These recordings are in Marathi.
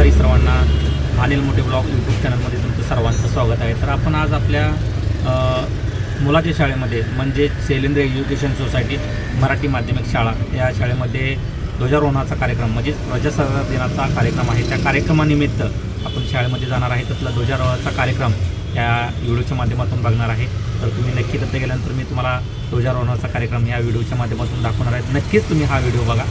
नमस्कार सर्वांना. अनिल मोठे ब्लॉग यूट्यूब चॅनलमध्ये तुमचं सर्वांचं स्वागत आहे. तर आपण आज आपल्या मुलाच्या शाळेमध्ये म्हणजे शैलेंद्र एज्युकेशन सोसायटी मराठी माध्यमिक शाळा या शाळेमध्ये ध्वजारोहणाचा कार्यक्रम म्हणजे प्रजासत्ताक दिनाचा कार्यक्रम आहे. त्या कार्यक्रमानिमित्त आपण शाळेमध्ये जाणार आहे. त्यातला ध्वजारोहणाचा कार्यक्रम या व्हिडिओच्या माध्यमातून बघणार आहे. तर तुम्ही नक्की तिथे गेल्यानंतर मी तुम्हाला ध्वजारोहणाचा कार्यक्रम या व्हिडिओच्या माध्यमातून दाखवणार आहे. नक्कीच तुम्ही हा व्हिडिओ बघा.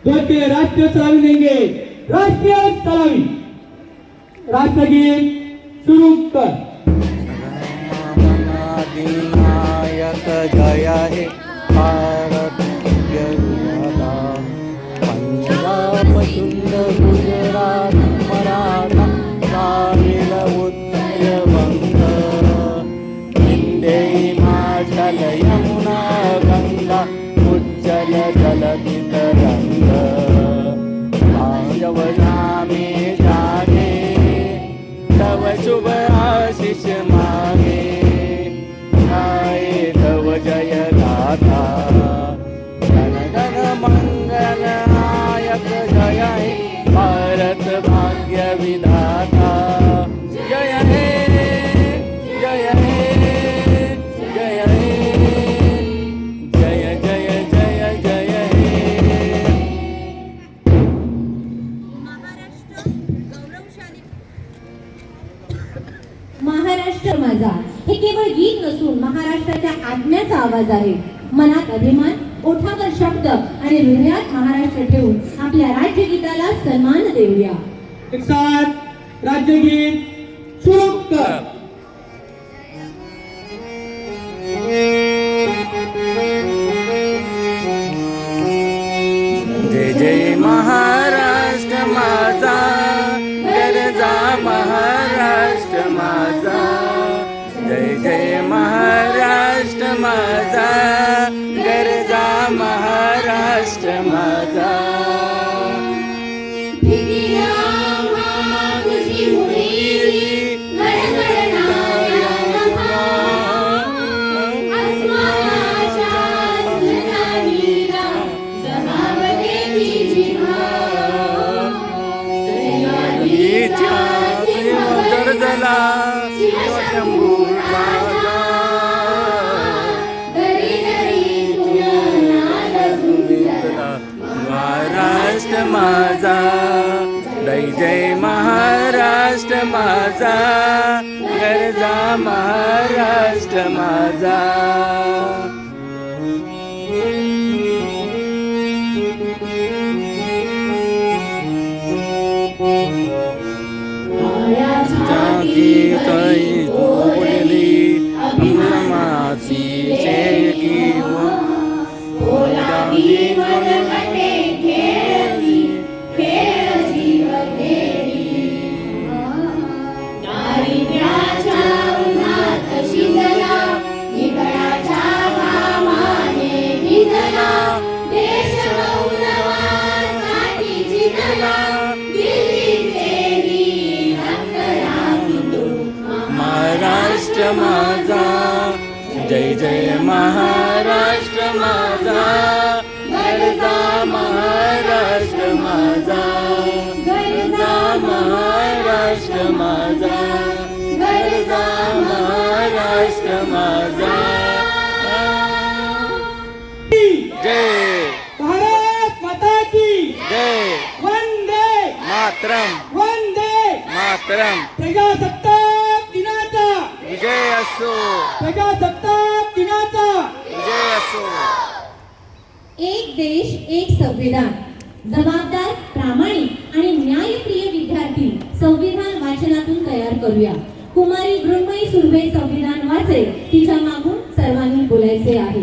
ध्वज के राष्ट्रीय सलामी देंगे. राष्ट्रीय सलामी. राष्ट्रगीत शुरू कर. नायक जय हे भारत जयदा. पंजाब सिंध गुजरात मराठा द्राविड उत्कल बंग. हिंदे हिमाचल यमुना गंगा उज्जल जलधि तरंग. जब नामे जागे तब शुभ आशीष मागे. गाए तव जय गाथा. गण गण मंगल नायक जय हे भारत भाग्य विधाता. जय हे जय हे जय हे जय जय जय जय हे. महाराष्ट्र माझा हे केवळ गीत नसून महाराष्ट्राच्या आत्म्याचा आवाज आहे. मनात अभिमान, ओठावर शब्द आणि हृदयात महाराष्ट्र ठेवून आपल्या राज्यगीताला सन्मान देऊया. एक साथ राज्यगीत शुरू कर. जय जय महाराष्ट्र माझा गरजा महाराष्ट्र माझा. जय जय महाराष्ट्र माझा गरजा महाराष्ट्र माझा. महाराष्ट्र माझा. जय जय महाराष्ट्र माझा गरजा महाराष्ट्र माझा. काही बोलली अम्माची शेगी महाराष्ट्र माझा. जय जय महाराष्ट्र माझा गरजा महाराष्ट्र माझा. गरजा महाराष्ट्र माझा. गरजा महाराष्ट्र माझा. जय भारत माता की जय. वंदे मातरम वंदे मातरम. प्रजासत्ताक दिनाचा विजय असो. प्रजासत्ताक दिनाचा विजय असो. एक देश एक संविधान. जबाबदार, प्रामाणिक आणि न्यायप्रिय विद्यार्थी संविधान वाचनातून तयार करूया. कुमारी मृण्मयी सुर्वे संविधान वाचे तिच्या मागून सर्वांनी बोलायचे आहे.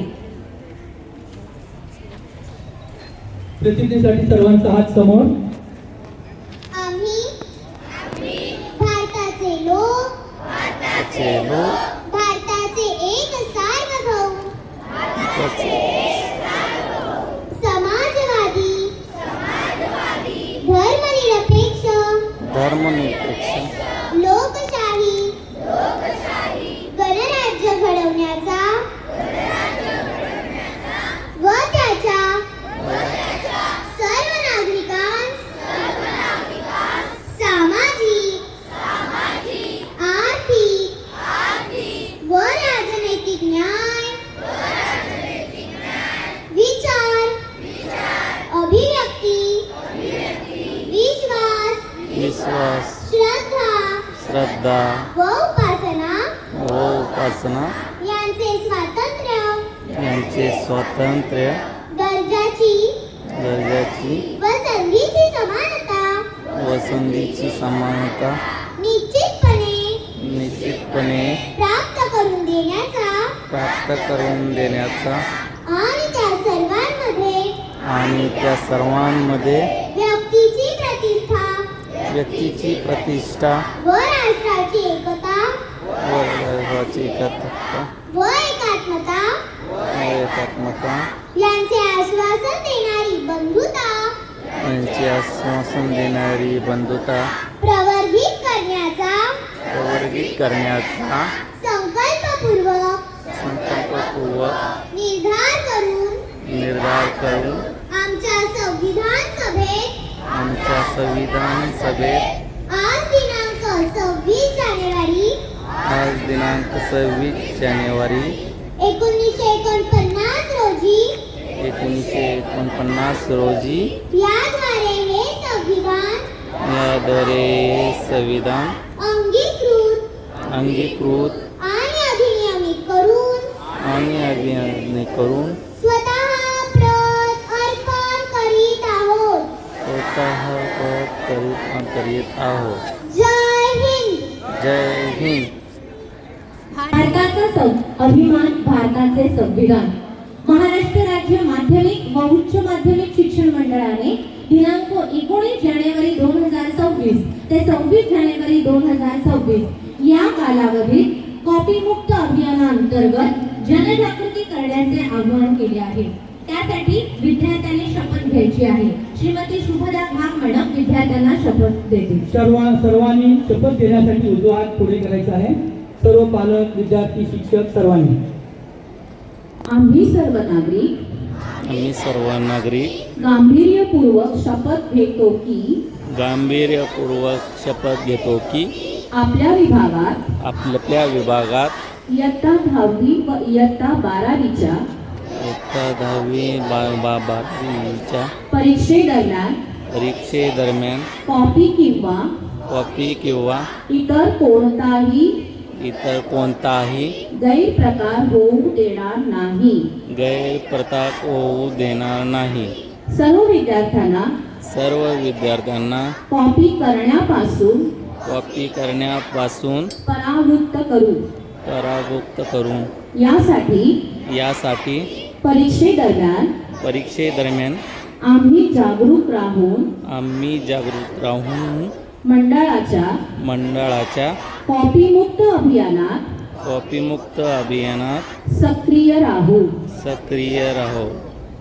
प्रतिज्ञेसाठी सर्वांचा हात समोर. आम्ही भारताचे लोक भारताचे एक सार्वभौम समाजवादी धर्मनिरपेक्ष लोकशाही गणराज्य घडवण्याचा व त्याच्या सर्व नागरिकांस सामाजिक आर्थिक व राजनैतिक न्याय विचार अभिव्यक्ती विश्वास श्रद्धा व उपासना यांचे स्वातंत्र्य दर्जाची व संधीची समानता निश्चितपणे प्राप्त करून देण्याचा आणि त्या सर्वांमध्ये व्यक्तीची प्रतिष्ठा व राष्ट्राची एकता व एकात्मता यांचे आश्वासन देणारी बंधुता प्रवर्धित करण्याचा संकल्पपूर्वक निर्धार करून आमच्या संविधान सभेत आज दिनांक 26 जानेवारी 1949 रोजी याद्वारे संविधान अंगीकृत आणि अधिनियमित करून स्वतः करीत आहोत. जय हिंद. भारताचा अभिमान भारताचे संविधान. महाराष्ट्र राज्य माध्यमिक व उच्च माध्यमिक शिक्षण मंडळाने दिनांक 19 जानेवारी 2026 ते 26 जानेवारी 2026 या कालावधीत कॉपीमुक्त अभियानांतर्गत जनजागृती करण्याचे आवाहन केले आहे. त्यासाठी विद्यार्थ्यांनी शपथ घ्यायची आहे. श्रीमती शुभदा घाग मॅडम विद्यार्थ्यांना शपथ देतील. सर्वांनी शपथ घेण्यासाठी उजवा हात पुढे करायचा आहे. सर्व पालक विद्यार्थी शिक्षक सर्वांनी. आम्ही सर्व नागरिक गांभीर्यपूर्वक शपथ घेतो की आपल्या विभागात इयत्ता 10वी व इयत्ता 12वीच्या परीक्षेदरम्यान कॉपी किंवा इतर कोणताही गैरप्रकार होऊ देणार नाही. सर्व विद्यार्थ्यांना कॉपी करण्यापासून परावृत्त करू. यासाठी परीक्षेदरम्यान आम्ही जागरूक राहून मंडळाच्या कॉपीमुक्त अभियानात सक्रिय राहू.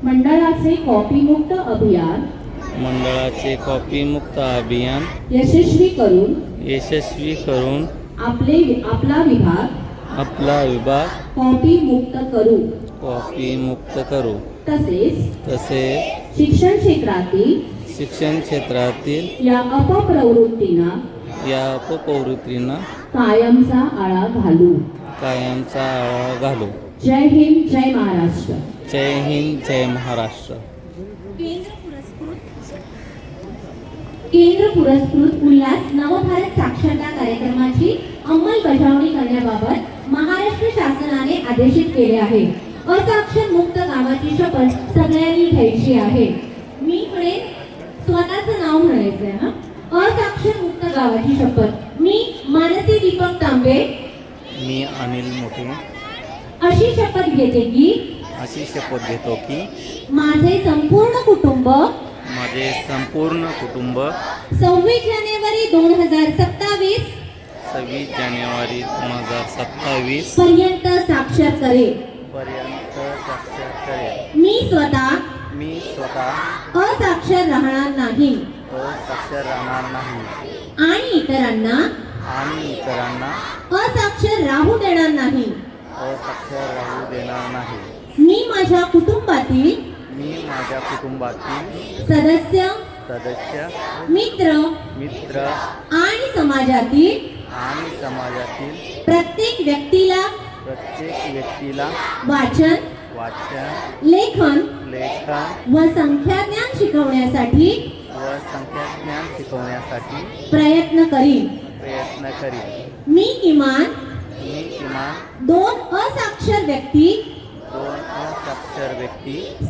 मंडळाचे कॉपीमुक्त अभियान यशस्वी करून आपला विभाग कॉपीमुक्त करू. तसेच शिक्षण क्षेत्रातील या अपप्रवृत्तींना कायमचा आळा घालू. जय हिंद, जय महाराष्ट्र. जय हिंद, जय महाराष्ट्र. केंद्र पुरस्कृत उल्हास नवभारत साक्षरता कार्यक्रमाची अंमलबजावणी करण्याबाबत महाराष्ट्र शासनाने आदेशित केले आहे. असाक्षर मुक्त गावाची शपथ सगळ्यांनी घ्यायची आहे. मी म्हणेन स्वतःचं नाव म्हणायचंय. असाक्षर मुक्त गावाची शपथ. मी मानसी दीपक तांबे मी अनिल मोठे अशी शपथ घेते की अशी शपथ घेतो की माझे संपूर्ण कुटुंब माझे संपूर्ण कुटुंब 26 जानेवारी 2027 26 जानेवारी 2027 पर्यंत साक्षर करेल. पर्यंत साक्षर करेल. मी स्वतः मी स्वतः असाक्षर राहणार नाही साक्षर राहणार नाही आणि इतरांना असाक्षर राहू देणार नाही. असाक्षर राहू देणार नाही. मी माझ्या कुटुंबातील मी माझ्या कुटुंबातील सदस्य मित्र मित्र आणि समाजातील प्रत्येक व्यक्तीला वाचन लेखन व संख्याज्ञान शिकवण्यासाठी प्रयत्न करीन. मी किमान 2 असाक्षर व्यक्ती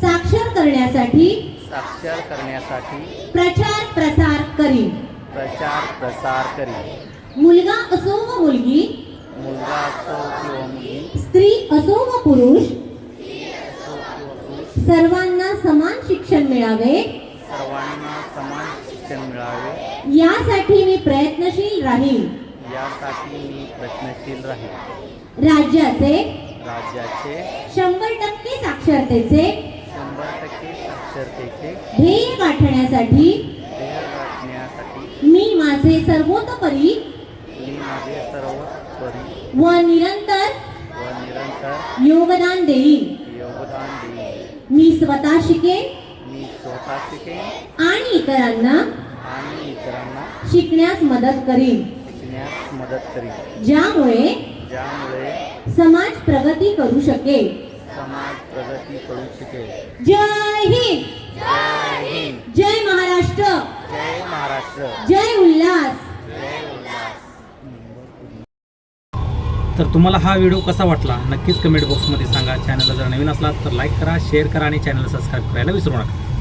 साक्षर करण्यासाठी प्रचार प्रसार करीन. मुलगा असो व मुलगी स्त्री असो व पुरुष सर्वांना समान शिक्षण मिळावे यासाठी मी प्रयत्नशील राहील. राज्याचे 100% साक्षरतेचे ध्येय गाठण्यासाठी मी माझे सर्वतोपरी व निरंतर योगदान देईन. मी स्वतः शिकेन आणि इतरांना शिकण्यास मदत करीन. ज्यामुळे समाज प्रगती करू शकेल. जय हिंद, जय महाराष्ट्र, जय उल्हास. तर तुम्हाला हा व्हिडिओ कसा वाटला नक्कीच कमेंट बॉक्समध्ये सांगा. चॅनलला जर नवीन असलात तर लाईक करा, शेअर करा आणि चॅनलला सबस्क्राईब करायला विसरू नका.